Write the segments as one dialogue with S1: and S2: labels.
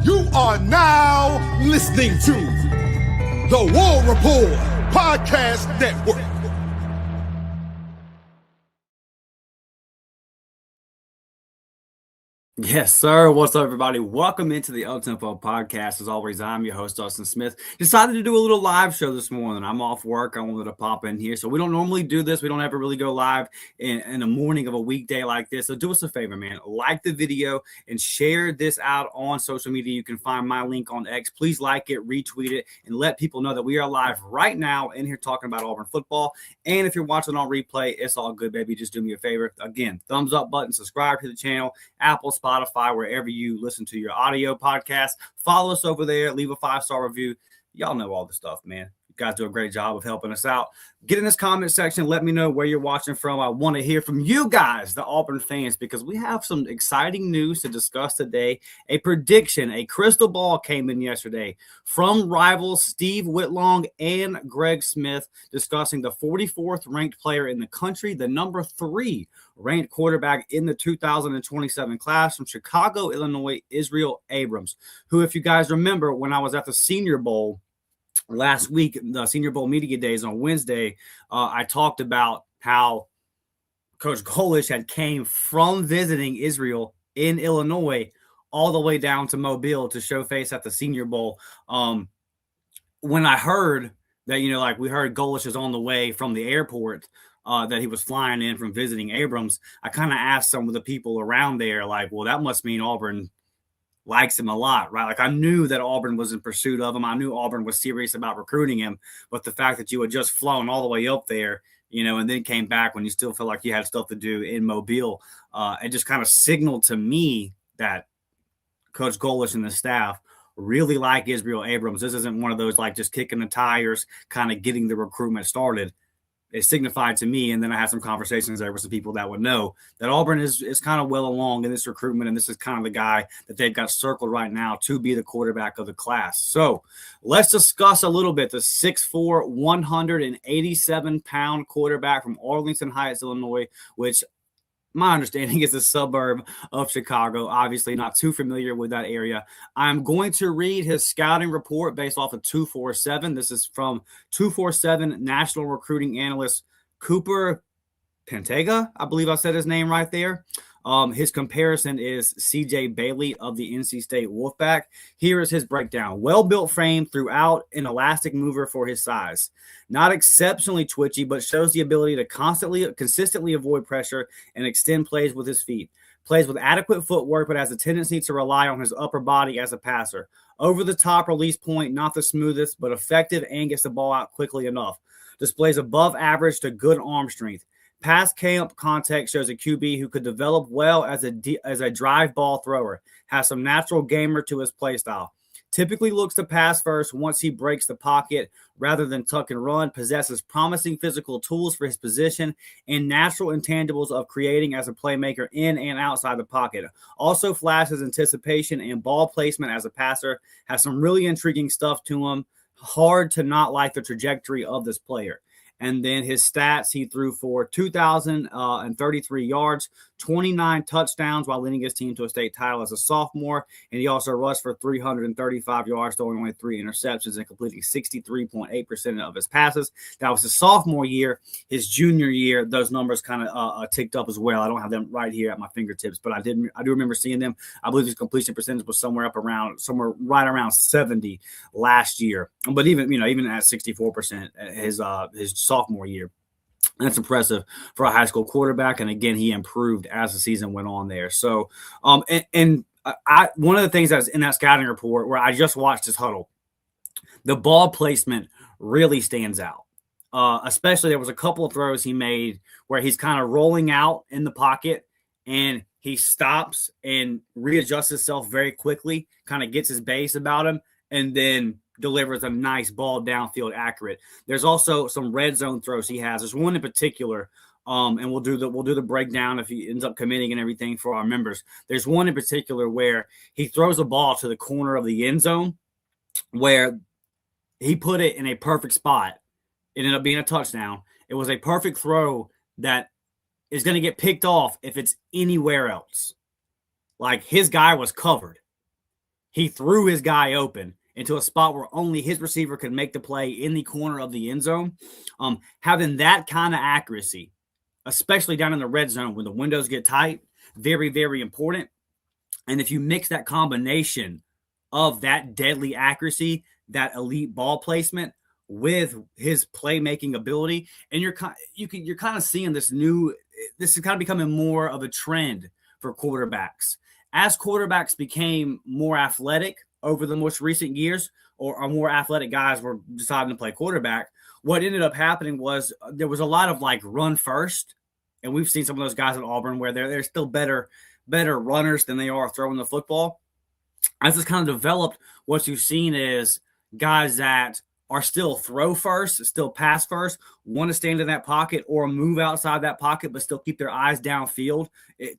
S1: You are now listening to the War Report Podcast Network.
S2: Yes, sir. What's up, everybody? Welcome into the Up-Tempo Podcast. As always, I'm your host, Dustin Smith. Decided to do a little live show this morning. I'm off work. I wanted to pop in here. So we don't normally do this. We don't ever really go live in the morning of a weekday like this. So do us a favor, man. Like the video and share this out on social media. You can find my link on X. Please like it, retweet it, and let people know that we are live right now in here talking about Auburn football. And if you're watching on replay, it's all good, baby. Just do me a favor. Again, thumbs up button, subscribe to the channel, Apple, Spotify, wherever you listen to your audio podcast. Follow us over there. Leave a 5-star review. Y'all know all the stuff, man. You guys do a great job of helping us out. Get in this comment section. Let me know where you're watching from. I want to hear from you guys, the Auburn fans, because we have some exciting news to discuss today. A prediction, a crystal ball came in yesterday from rivals Steve Whitlong and Greg Smith discussing the 44th ranked player in the country, the number 3 ranked quarterback in the 2027 class from Chicago, Illinois, Israel Abrams, who, if you guys remember, when I was at the Senior Bowl last week, the Senior Bowl media days on Wednesday, I talked about how Coach Golish had came from visiting Israel in Illinois all the way down to Mobile to show face at the Senior Bowl. When I heard that, we heard Golish is on the way from the airport, that he was flying in from visiting Abrams, I kind of asked some of the people around there, well, that must mean Auburn likes him a lot, right? I knew that Auburn was in pursuit of him. I knew Auburn was serious about recruiting him, but the fact that you had just flown all the way up there, and then came back when you still feel like you had stuff to do in Mobile, it just kind of signaled to me that Coach Golish and the staff really like Israel Abrams. This isn't one of those just kicking the tires, kind of getting the recruitment started. It signified to me, and then I had some conversations there with some people that would know that Auburn is kind of well along in this recruitment, and this is kind of the guy that they've got circled right now to be the quarterback of the class. So let's discuss a little bit the 6'4", 187-pound quarterback from Arlington Heights, Illinois, which my understanding is a suburb of Chicago. Obviously not too familiar with that area. I'm going to read his scouting report based off of 247. This is from 247 National Recruiting Analyst Cooper Pentega. I believe I said his name right there. His comparison is C.J. Bailey of the NC State Wolfpack. Here is his breakdown. Well-built frame throughout, an elastic mover for his size. Not exceptionally twitchy, but shows the ability to consistently avoid pressure and extend plays with his feet. Plays with adequate footwork, but has a tendency to rely on his upper body as a passer. Over-the-top release point, not the smoothest, but effective and gets the ball out quickly enough. Displays above average to good arm strength. Past camp context shows a QB who could develop well as a drive ball thrower. Has some natural gamer to his play style. Typically looks to pass first once he breaks the pocket rather than tuck and run. Possesses promising physical tools for his position and natural intangibles of creating as a playmaker in and outside the pocket. Also flashes anticipation and ball placement as a passer. Has some really intriguing stuff to him. Hard to not like the trajectory of this player. And then his stats, he threw for 2,033 yards, 29 touchdowns while leading his team to a state title as a sophomore. And he also rushed for 335 yards, throwing only 3 interceptions and completing 63.8% of his passes. That was his sophomore year. His junior year, those numbers kind of ticked up as well. I don't have them right here at my fingertips, but I do remember seeing them. I believe his completion percentage was somewhere right around 70 last year. But even at 64%, his sophomore year. That's impressive for a high school quarterback. And again, he improved as the season went on there. So, one of the things that's in that scouting report where I just watched his huddle, the ball placement really stands out. Especially there was a couple of throws he made where he's kind of rolling out in the pocket and he stops and readjusts himself very quickly, kind of gets his base about him, and then delivers a nice ball downfield accurate. There's also some red zone throws he has. There's one in particular, and we'll do the breakdown if he ends up committing and everything for our members. There's one in particular where he throws a ball to the corner of the end zone where he put it in a perfect spot. It ended up being a touchdown. It was a perfect throw that is going to get picked off if it's anywhere else. Like, his guy was covered. he threw his guy open into a spot where only his receiver could make the play in the corner of the end zone. Having that kind of accuracy, especially down in the red zone when the windows get tight, very, very important. And if you mix that combination of that deadly accuracy, that elite ball placement with his playmaking ability, and you're kind of seeing this is kind of becoming more of a trend for quarterbacks. As quarterbacks became more athletic over the most recent years, or more athletic guys were deciding to play quarterback, what ended up happening was there was a lot of like run first. And we've seen some of those guys at Auburn where they're still better runners than they are throwing the football. As it's kind of developed, what you've seen is guys that are still throw first, still pass first, want to stand in that pocket or move outside that pocket, but still keep their eyes downfield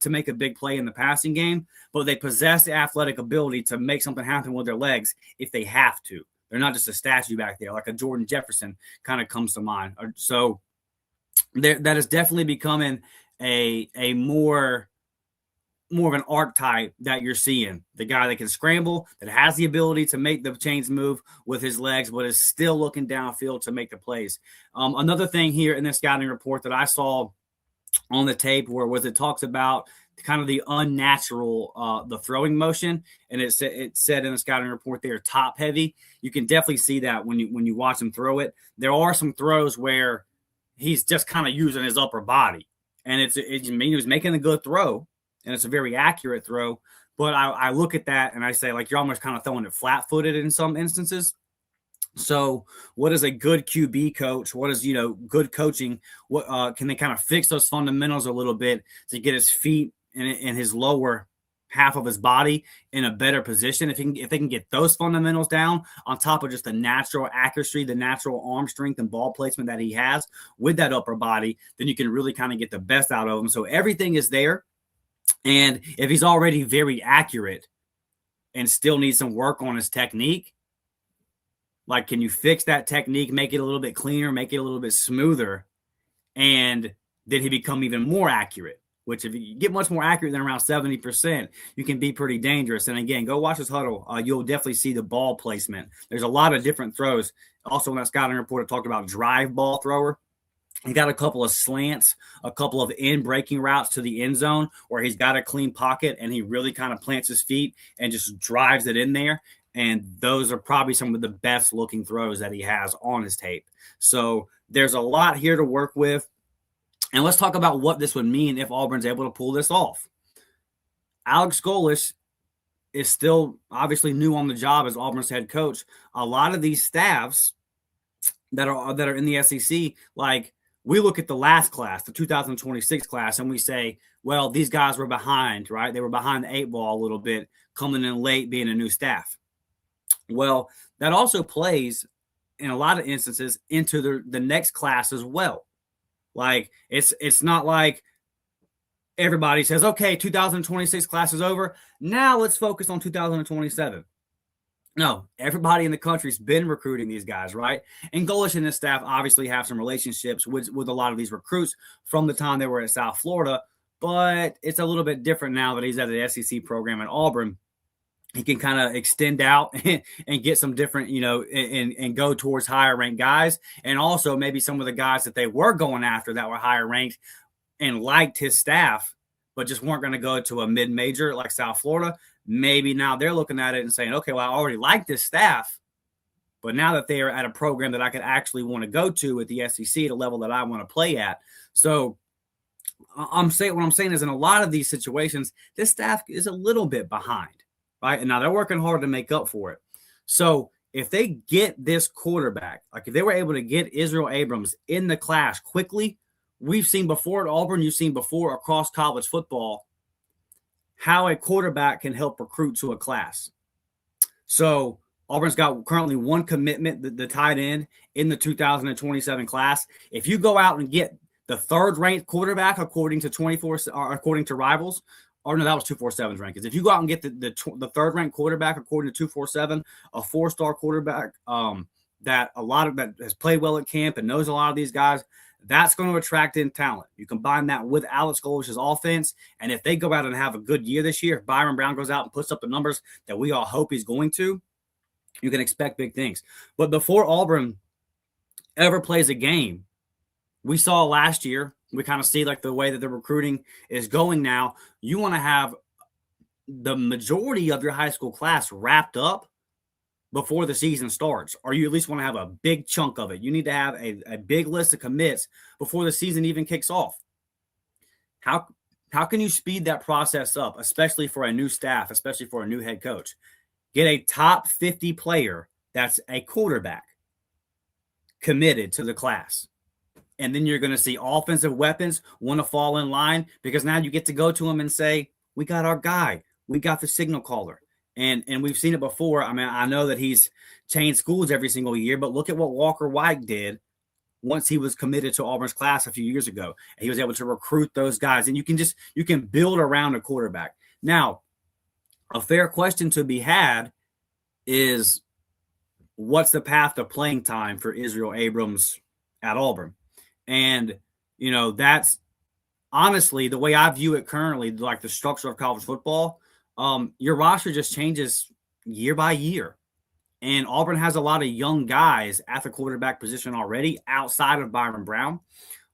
S2: to make a big play in the passing game. But they possess the athletic ability to make something happen with their legs if they have to. They're not just a statue back there, like a Jordan Jefferson kind of comes to mind. So that is definitely becoming a more of an archetype that you're seeing. The guy that can scramble, that has the ability to make the chains move with his legs, but is still looking downfield to make the plays. Another thing here in this scouting report that I saw on the tape it talks about kind of the unnatural, the throwing motion. And it said in the scouting report they're top heavy. You can definitely see that when you watch him throw it. There are some throws where he's just kind of using his upper body, and he was making a good throw, and it's a very accurate throw. But I look at that and I say, like, you're almost kind of throwing it flat-footed in some instances. So what is a good QB coach? What is, good coaching? What can they kind of fix those fundamentals a little bit to get his feet and his lower half of his body in a better position? If they can get those fundamentals down on top of just the natural accuracy, the natural arm strength and ball placement that he has with that upper body, then you can really kind of get the best out of him. So everything is there. And if he's already very accurate and still needs some work on his technique, like, can you fix that technique, make it a little bit cleaner, make it a little bit smoother, and then he become even more accurate? Which, if you get much more accurate than around 70%, you can be pretty dangerous. And again, go watch this huddle. You'll definitely see the ball placement. There's a lot of different throws. Also, in that scouting report, it talked about drive ball thrower. He got a couple of slants, a couple of in-breaking routes to the end zone where he's got a clean pocket and he really kind of plants his feet and just drives it in there. And those are probably some of the best looking throws that he has on his tape. So there's a lot here to work with. And let's talk about what this would mean if Auburn's able to pull this off. Alex Golesh is still obviously new on the job as Auburn's head coach. A lot of these staffs that are in the SEC, like, we look at the last class, the 2026 class, and we say, well, these guys were behind, right? They were behind the 8 ball a little bit, coming in late, being a new staff. Well, that also plays in a lot of instances into the next class as well. Like, it's not like everybody says, okay, 2026 class is over. Now let's focus on 2027. No, everybody in the country's been recruiting these guys, right? And Golesh and his staff obviously have some relationships with a lot of these recruits from the time they were at South Florida, but it's a little bit different now that he's at the SEC program at Auburn. He can kind of extend out and get some different, and go towards higher ranked guys. And also maybe some of the guys that they were going after that were higher ranked and liked his staff, but just weren't going to go to a mid-major like South Florida. Maybe now they're looking at it and saying, okay, well, I already like this staff, but now that they are at a program that I could actually want to go to at the SEC at a level that I want to play at. So what I'm saying is, in a lot of these situations, this staff is a little bit behind, right? And now they're working hard to make up for it. So if they get this quarterback, like if they were able to get Israel Abrams in the class quickly, we've seen before at Auburn, you've seen before across college football, how a quarterback can help recruit to a class. So Auburn's got currently one commitment, the tight end, in the 2027 class. If you go out and get the third-ranked quarterback according to Rivals, or no, that was 247's rankings. If you go out and get the third-ranked quarterback according to 247, a 4-star quarterback that has played well at camp and knows a lot of these guys, That's going to attract in talent. You combine that with Alex Golish's offense, and if they go out and have a good year this year, if Byron Brown goes out and puts up the numbers that we all hope he's going to, you can expect big things. But before Auburn ever plays a game, we saw last year, we kind of see like the way that the recruiting is going now. You want to have the majority of your high school class wrapped up before the season starts, or you at least want to have a big chunk of it. You need to have a big list of commits before the season even kicks off. How can you speed that process up, especially for a new staff, especially for a new head coach? Get a top 50 player that's a quarterback committed to the class. And then you're going to see offensive weapons want to fall in line, because now you get to go to them and say, we got our guy. We got the signal caller. And we've seen it before. I mean, I know that he's changed schools every single year, but look at what Walker White did once he was committed to Auburn's class a few years ago. And he was able to recruit those guys. And you can build around a quarterback. Now, a fair question to be had is, what's the path to playing time for Israel Abrams at Auburn? And, that's honestly the way I view it currently, like the structure of college football. Your roster just changes year by year. And Auburn has a lot of young guys at the quarterback position already outside of Byron Brown.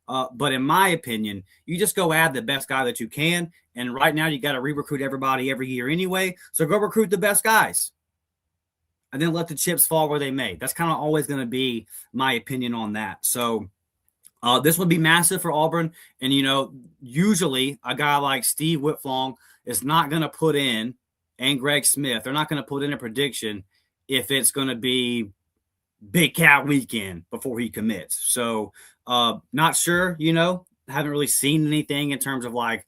S2: But in my opinion, you just go add the best guy that you can. And right now you got to re-recruit everybody every year anyway. So go recruit the best guys. And then let the chips fall where they may. That's kind of always going to be my opinion on that. So this would be massive for Auburn. And, usually a guy like Steve Whitflong is not going to put in, and Greg Smith, they're not going to put in a prediction if it's going to be Big Cat weekend before he commits. So not sure, haven't really seen anything in terms of like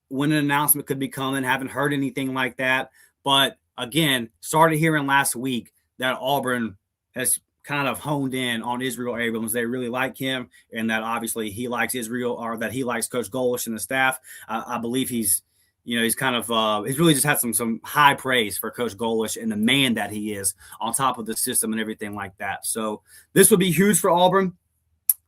S2: when an announcement could be coming, haven't heard anything like that. But again, started hearing last week that Auburn has kind of honed in on Israel Abrams. They really like him, and that obviously he likes Israel, or that he likes Coach Golish and the staff. I believe he's kind of he's really just had some high praise for Coach Golish and the man that he is on top of the system and everything like that. So this would be huge for Auburn,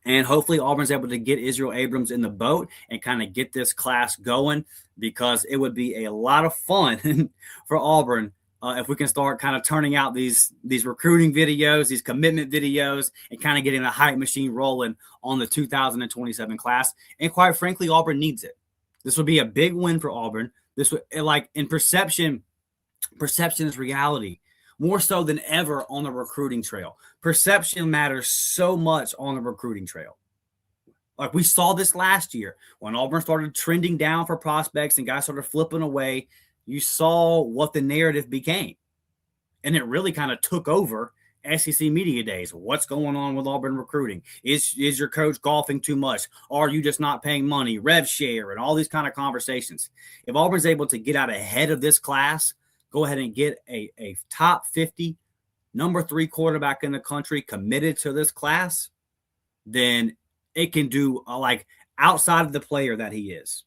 S2: and hopefully Auburn's able to get Israel Abrams in the boat and kind of get this class going, because it would be a lot of fun for Auburn if we can start kind of turning out these recruiting videos, these commitment videos, and kind of getting the hype machine rolling on the 2027 class. And quite frankly, Auburn needs it. This would be a big win for Auburn. This would, like, in perception is reality, more so than ever on the recruiting trail. Perception matters so much on the recruiting trail. Like we saw this last year when Auburn started trending down for prospects and guys started flipping away. You saw what the narrative became, and it really kind of took over SEC media days. What's going on with Auburn recruiting? Is your coach golfing too much? Are you just not paying money? Rev share and all these kind of conversations. If Auburn's able to get out ahead of this class, go ahead and get a top 50, number 3 quarterback in the country committed to this class, then it can do like outside of the player that he is.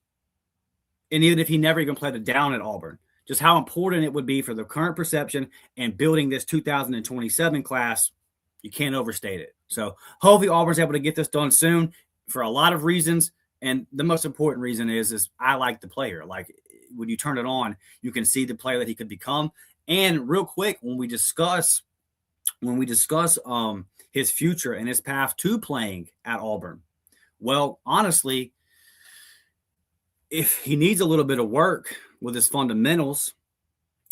S2: And even if he never even played it down at Auburn, just how important it would be for the current perception and building this 2027 class, you can't overstate it. So hopefully Auburn's able to get this done soon for a lot of reasons. And the most important reason is I like the player. Like when you turn it on, you can see the player that he could become. And real quick, when we discuss his future and his path to playing at Auburn, well, honestly, if he needs a little bit of work with his fundamentals,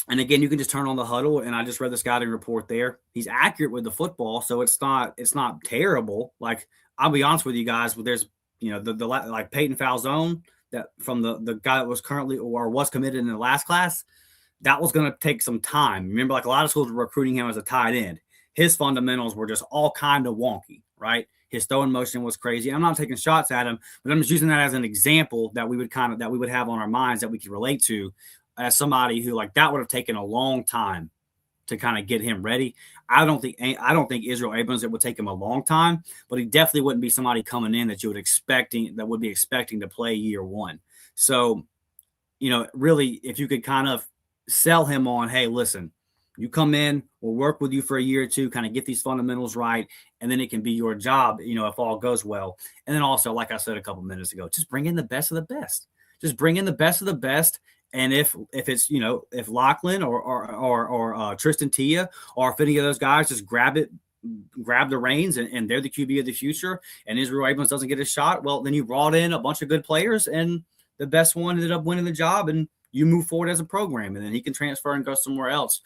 S2: and again, you can just turn on the huddle, and I just read the scouting report there. He's accurate with the football, so it's not terrible. Like, I'll be honest with you guys, but there's, the like Peyton Falzone, that from the guy that was currently or was committed in the last class, that was going to take some time. Remember, like a lot of schools were recruiting him as a tight end. His fundamentals were just all kind of wonky, right? His throwing motion was crazy. I'm not taking shots at him, but I'm just using that as an example that we would have on our minds that we could relate to as somebody who, like, that would have taken a long time to kind of get him ready. I don't think Israel Abrams, it would take him a long time, but he definitely wouldn't be somebody coming in that would be expecting to play year one. So, really, if you could kind of sell him on, hey, listen, You come in, we'll work with you for a year or two, kind of get these fundamentals right, and then it can be your job, if all goes well. And then also, like I said a couple minutes ago, just bring in the best of the best. Just bring in the best of the best. And if it's if Lachlan or Tristan Tia or if any of those guys just grab the reins and they're the QB of the future, and Israel Abrams doesn't get a shot, well, then you brought in a bunch of good players, and the best one ended up winning the job, and you move forward as a program, and then he can transfer and go somewhere else.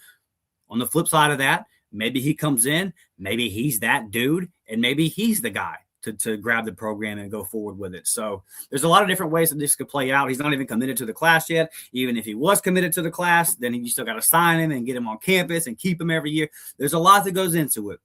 S2: On the flip side of that, maybe he comes in, maybe he's that dude, and maybe he's the guy to grab the program and go forward with it. So there's a lot of different ways that this could play out. He's not even committed to the class yet. Even if he was committed to the class, then you still got to sign him and get him on campus and keep him every year. There's a lot that goes into it.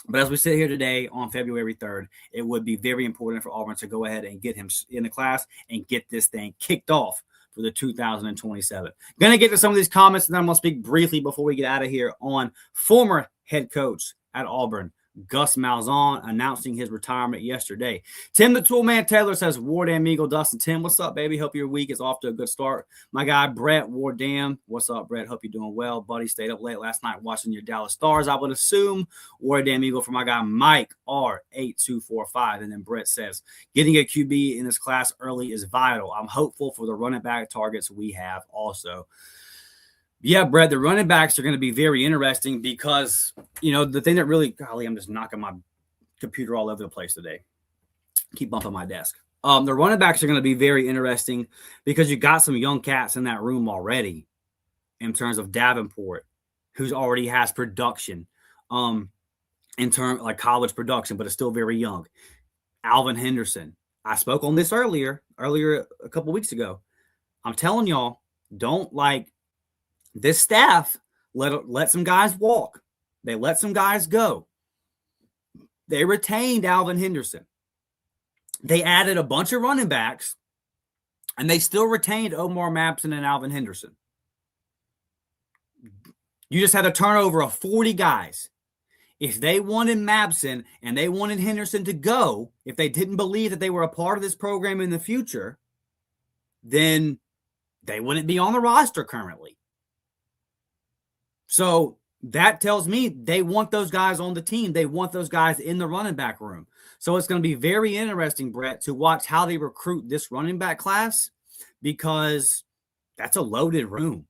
S2: But as we sit here today on February 3rd, it would be very important for Auburn to go ahead and get him in the class and get this thing kicked off for the 2027. Going to get to some of these comments, and then I'm going to speak briefly before we get out of here on former head coach at Auburn, Gus Malzahn, announcing his retirement yesterday. Tim the Toolman Taylor says, Wardam Eagle, Dustin. Tim, what's up, baby? Hope your week is off to a good start. My guy, Brett Wardam. What's up, Brett? Hope you're doing well. Buddy, stayed up late last night watching your Dallas Stars, I would assume. Wardam Eagle for my guy, Mike R8245. And then Brett says, getting a QB in this class early is vital. I'm hopeful for the running back targets we have also. Yeah, Brett, the running backs are going to be very interesting because, the thing that really, golly, I'm just knocking my computer all over the place today. Keep bumping my desk. The running backs are going to be very interesting because you got some young cats in that room already in terms of Davenport, who's already has production in terms like college production, but is still very young. Alvin Henderson. I spoke on this earlier a couple weeks ago. I'm telling y'all, don't this staff let some guys walk. They let some guys go. They retained Alvin Henderson. They added a bunch of running backs, and they still retained Omar Mabson and Alvin Henderson. You just had a turnover of 40 guys. If they wanted Mabson and they wanted Henderson to go, if they didn't believe that they were a part of this program in the future, then they wouldn't be on the roster currently. So that tells me they want those guys on the team. They want those guys in the running back room. So it's going to be very interesting, Brett, to watch how they recruit this running back class because that's a loaded room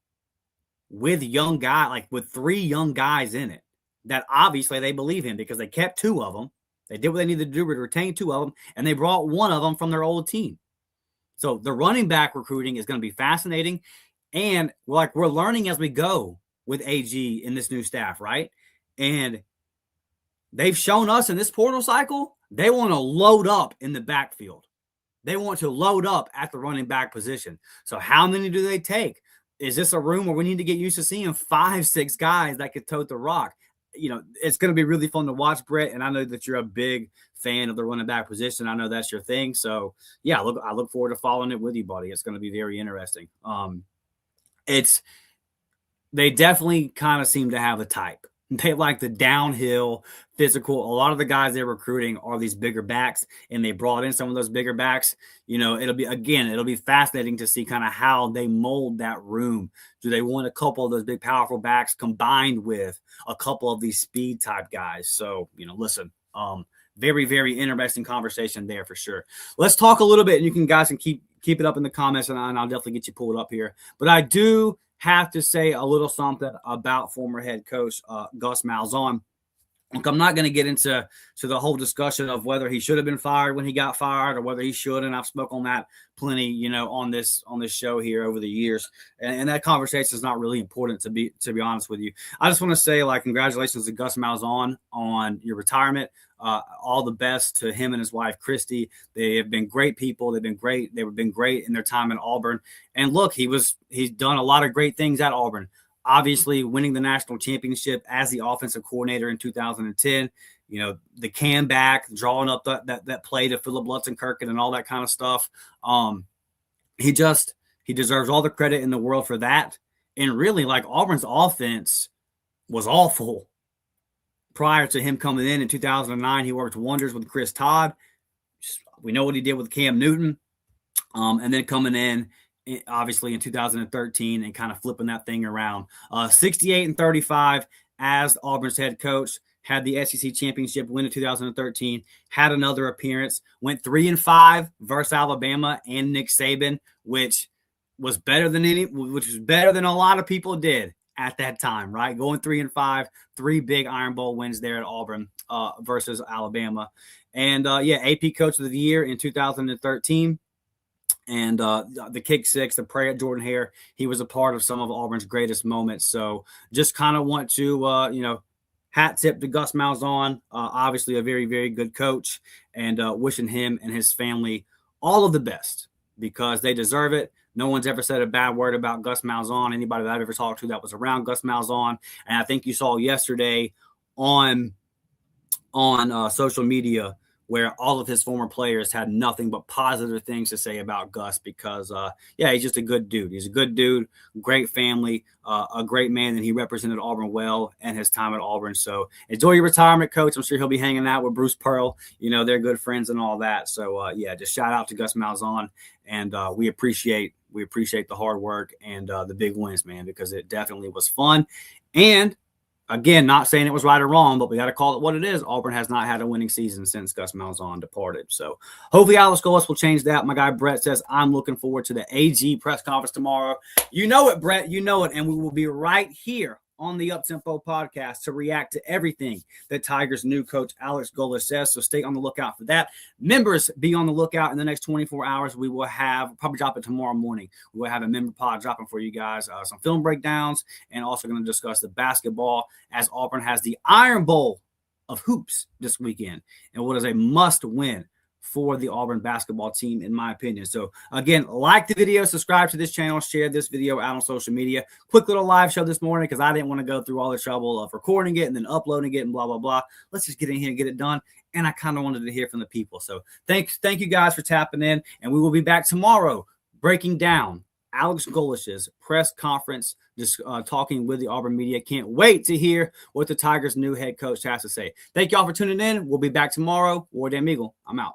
S2: with young guys, with 3 young guys in it that obviously they believe in because they kept 2 of them. They did what they needed to do to retain 2 of them, and they brought 1 of them from their old team. So the running back recruiting is going to be fascinating, and we're learning as we go with AG in this new staff, right? And they've shown us in this portal cycle, they want to load up in the backfield. They want to load up at the running back position. So how many do they take? Is this a room where we need to get used to seeing 5, 6 guys that could tote the rock? It's going to be really fun to watch, Brett, and I know that you're a big fan of the running back position. I know that's your thing. So, yeah, I look forward to following it with you, buddy. It's going to be very interesting. They definitely kind of seem to have a type. They like the downhill, physical. A lot of the guys they're recruiting are these bigger backs, and they brought in some of those bigger backs. It'll be fascinating to see kind of how they mold that room. Do they want a couple of those big, powerful backs combined with a couple of these speed type guys? So, listen, very, very interesting conversation there for sure. Let's talk a little bit, and you guys can keep it up in the comments, and I'll definitely get you pulled up here. But I do have to say a little something about former head coach Gus Malzahn. Look, I'm not going to get into the whole discussion of whether he should have been fired when he got fired or whether he should. And I've spoken on that plenty, on this show here over the years. And that conversation is not really important to be honest with you. I just want to say congratulations to Gus Malzahn on your retirement. All the best to him and his wife, Christy. They have been great people. They've been great. They've been great in their time in Auburn. And look, he's done a lot of great things at Auburn. Obviously, winning the national championship as the offensive coordinator in 2010, the can back, drawing up that play to Philip Lutzenkirchen and all that kind of stuff. He deserves all the credit in the world for that. And really, Auburn's offense was awful prior to him coming in 2009. He worked wonders with Chris Todd. We know what he did with Cam Newton. And then coming in obviously in 2013 and kind of flipping that thing around. 68-35 as Auburn's head coach. Had the SEC championship win in 2013, had another appearance, went 3-5 versus Alabama and Nick Saban, which was better than a lot of people did at that time, right? Going 3-5, 3 big Iron Bowl wins there at Auburn versus Alabama. And AP Coach of the Year in 2013. And the kick six, the prayer at Jordan Hare, he was a part of some of Auburn's greatest moments. So just kind of want to, hat tip to Gus Malzahn, obviously a very, very good coach, and wishing him and his family all of the best because they deserve it. No one's ever said a bad word about Gus Malzahn. Anybody that I've ever talked to that was around Gus Malzahn. And I think you saw yesterday on social media where all of his former players had nothing but positive things to say about Gus because, he's just a good dude. He's a good dude, great family, a great man, and he represented Auburn well and his time at Auburn. So enjoy your retirement, Coach. I'm sure he'll be hanging out with Bruce Pearl. They're good friends and all that. So, just shout out to Gus Malzahn, and we appreciate the hard work and the big wins, man, because it definitely was fun. And again, not saying it was right or wrong, but we got to call it what it is. Auburn has not had a winning season since Gus Malzahn departed. So hopefully Alex Golis will change that. My guy Brett says, I'm looking forward to the AG press conference tomorrow. You know it, Brett. You know it. And we will be right here on the Uptempo podcast to react to everything that Tigers' new coach Alex Golis says. So stay on the lookout for that. Members, be on the lookout in the next 24 hours. We will probably drop it tomorrow morning. We will have a member pod dropping for you guys, some film breakdowns, and also going to discuss the basketball as Auburn has the Iron Bowl of hoops this weekend, and what is a must win for the Auburn basketball team, in my opinion. So again, like the video, subscribe to this channel, share this video out on social media. Quick little live show this morning because I didn't want to go through all the trouble of recording it and then uploading it and blah, blah, blah. Let's just get in here and get it done. And I kind of wanted to hear from the people. So thank you guys for tapping in, and we will be back tomorrow breaking down Alex Golis's press conference, just talking with the Auburn media. Can't wait to hear what the Tigers' new head coach has to say. Thank y'all for tuning in. We'll be back tomorrow. War Damn Eagle. I'm out.